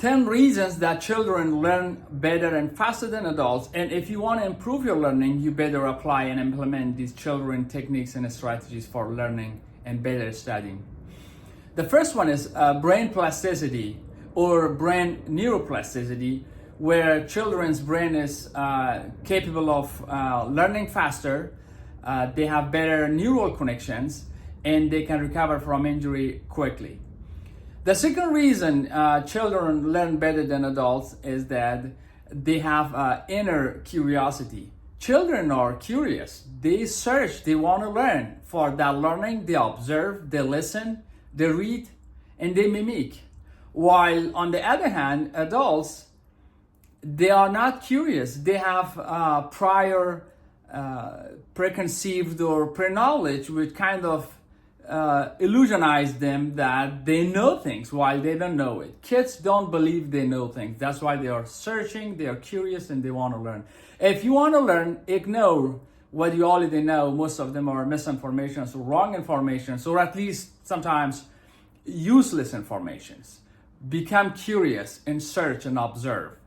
10 reasons that children learn better and faster than adults. And if you want to improve your learning, you better apply and implement these children techniques and strategies for learning and better studying. The first one is brain plasticity or brain neuroplasticity, where children's brain is capable of learning faster, they have better neural connections, and they can recover from injury quickly. The second reason children learn better than adults is that they have inner curiosity. Children are curious. They search, they want to learn. For that learning, they observe, they listen, they read, and they mimic. While on the other hand, adults, they are not curious. They have prior preconceived or pre-knowledge, which kind of illusionize them that they know things while they don't know it. Kids don't believe they know things. That's why they are searching, they are curious, and they want to learn. If you want to learn, ignore what you already know. Most of them are misinformations or wrong informations, or at least sometimes useless informations. Become curious and search and observe.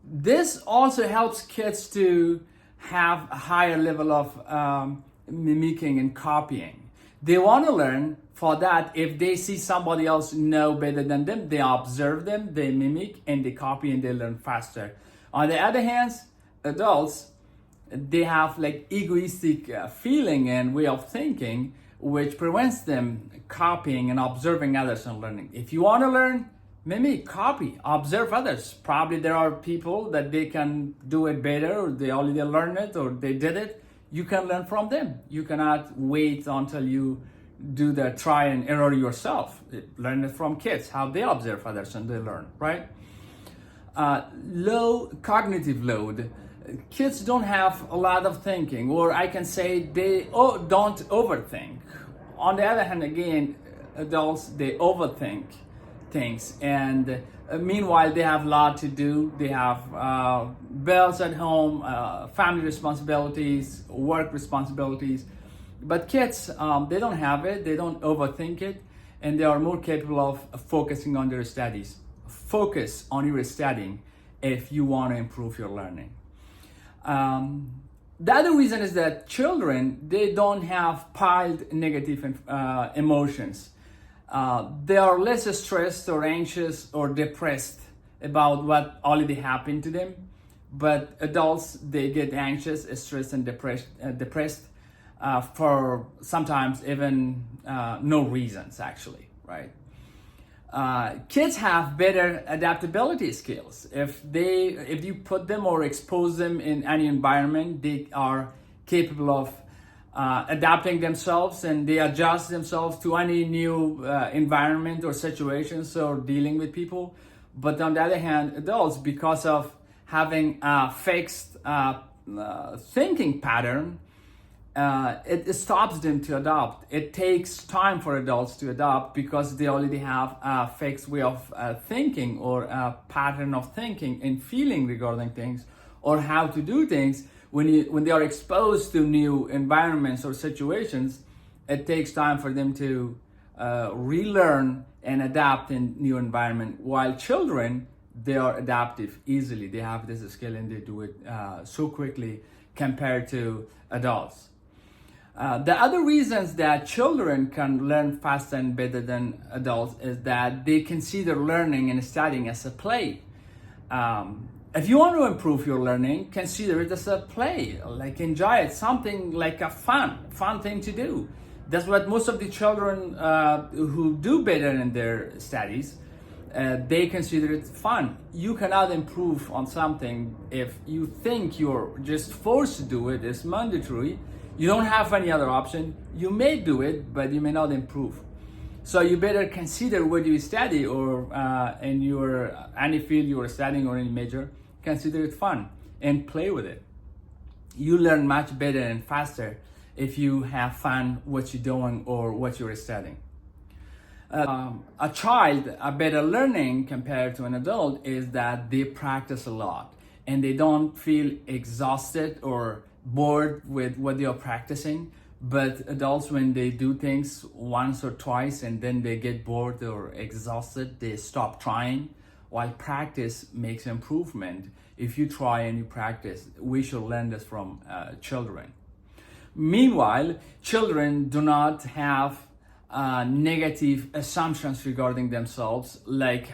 This also helps kids to have a higher level of mimicking and copying. They want to learn. For that, if they see somebody else know better than them, they observe them, they mimic, and they copy, and they learn faster. On the other hand, adults, they have like egoistic feeling and way of thinking, which prevents them copying and observing others and learning. If you want to learn, mimic, copy, observe others. Probably there are people that they can do it better, or they already learned it, or they did it. You can learn from them. You cannot wait until you do the try and error yourself. Learn it from kids, how they observe others and they learn, right? Low cognitive load. Kids don't have a lot of thinking, or I can say they don't overthink. On the other hand, again, adults, they overthink things, and meanwhile they have a lot to do. They have bills at home, family responsibilities, work responsibilities. But kids, they don't have it, they don't overthink it, and they are more capable of focusing on their studies. Focus on your studying if you want to improve your learning. The other reason is that children, they don't have piled negative emotions. They are less stressed or anxious or depressed about what already happened to them. But adults, they get anxious, stressed, and depressed for sometimes even no reasons, actually, right? Kids have better adaptability skills. If you put them or expose them in any environment, they are capable of adapting themselves, and they adjust themselves to any new environment or situations or dealing with people. But on the other hand, adults, because of having a fixed thinking pattern, it stops them to adopt. It takes time for adults to adopt because they already have a fixed way of thinking, or a pattern of thinking and feeling regarding things, or how to do things. When they are exposed to new environments or situations, it takes time for them to relearn and adapt in new environment. While children, they are adaptive easily. They have this skill and they do it so quickly compared to adults. The other reasons that children can learn faster and better than adults is that they consider learning and studying as a play. If you want to improve your learning, consider it as a play, like enjoy it, something like a fun thing to do. That's what most of the children who do better in their studies, they consider it fun. You cannot improve on something if you think you're just forced to do it, it's mandatory. You don't have any other option. You may do it, but you may not improve. So you better consider what you study, or in your any field you are studying or any major, consider it fun and play with it. You learn much better and faster if you have fun what you're doing or what you're studying. A child, a better learning compared to an adult is that they practice a lot and they don't feel exhausted or bored with what they are practicing. But adults, when they do things once or twice and then they get bored or exhausted, they stop trying, while practice makes improvement. If you try and you practice, we should learn this from children. Meanwhile, children do not have negative assumptions regarding themselves, like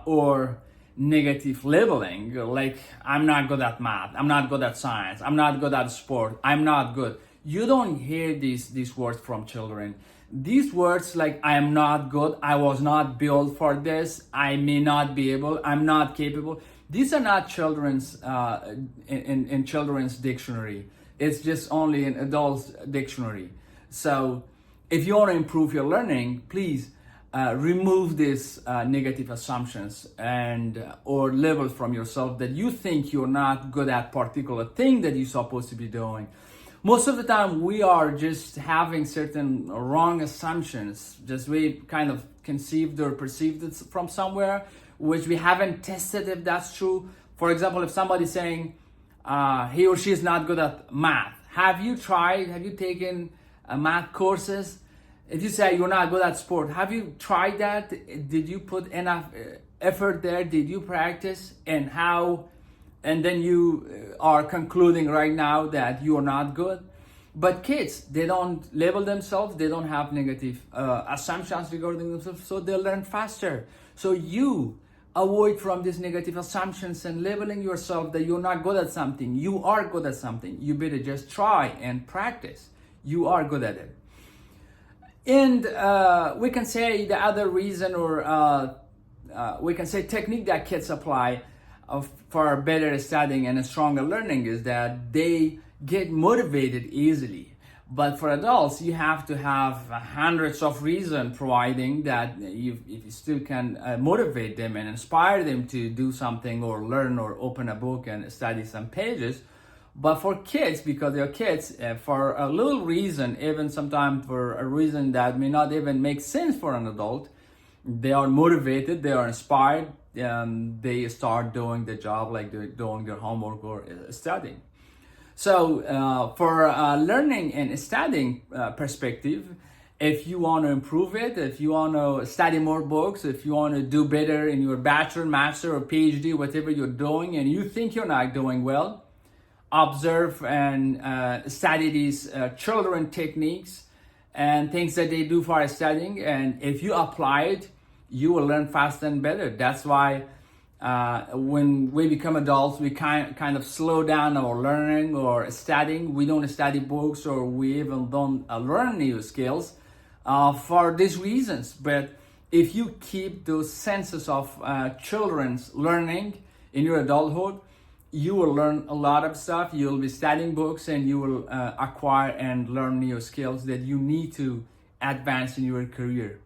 or negative labeling, like I'm not good at math, I'm not good at science, I'm not good at sport, I'm not good. You don't hear these words from children. These words like I am not good, I was not built for this, I may not be able, I'm not capable. These are not children's in children's dictionary. It's just only in adults dictionary. So if you want to improve your learning, please remove these negative assumptions and or labels from yourself that you think you're not good at particular thing that you're supposed to be doing. Most of the time we are just having certain wrong assumptions, just we kind of conceived or perceived it from somewhere, which we haven't tested if that's true. For example, if somebody's saying he or she is not good at math, have you taken math courses? If you say you're not good at sport, have you tried that? Did you put enough effort there? Did you practice? And how? And then you are concluding right now that you are not good. But kids, they don't label themselves. They don't have negative assumptions regarding themselves, so they learn faster. So you avoid from these negative assumptions and labeling yourself that you're not good at something. You are good at something. You better just try and practice. You are good at it. And we can say the other reason, or we can say technique that kids apply for better studying and stronger learning, is that they get motivated easily. But for adults, you have to have hundreds of reasons providing that if you still can motivate them and inspire them to do something or learn or open a book and study some pages. But for kids, because they're kids, for a little reason, even sometimes for a reason that may not even make sense for an adult, they are motivated, they are inspired, and they start doing the job, like they're doing their homework or studying. So for learning and studying perspective, if you want to improve it, if you want to study more books, if you want to do better in your bachelor, master, or PhD, whatever you're doing, and you think you're not doing well, observe and study these children techniques and things that they do for studying. And if you apply it, you will learn faster and better. That's why when we become adults, we kind of slow down our learning or studying. We don't study books, or we even don't learn new skills for these reasons. But if you keep those senses of children's learning in your adulthood, you will learn a lot of stuff. You'll be studying books, and you will acquire and learn new skills that you need to advance in your career.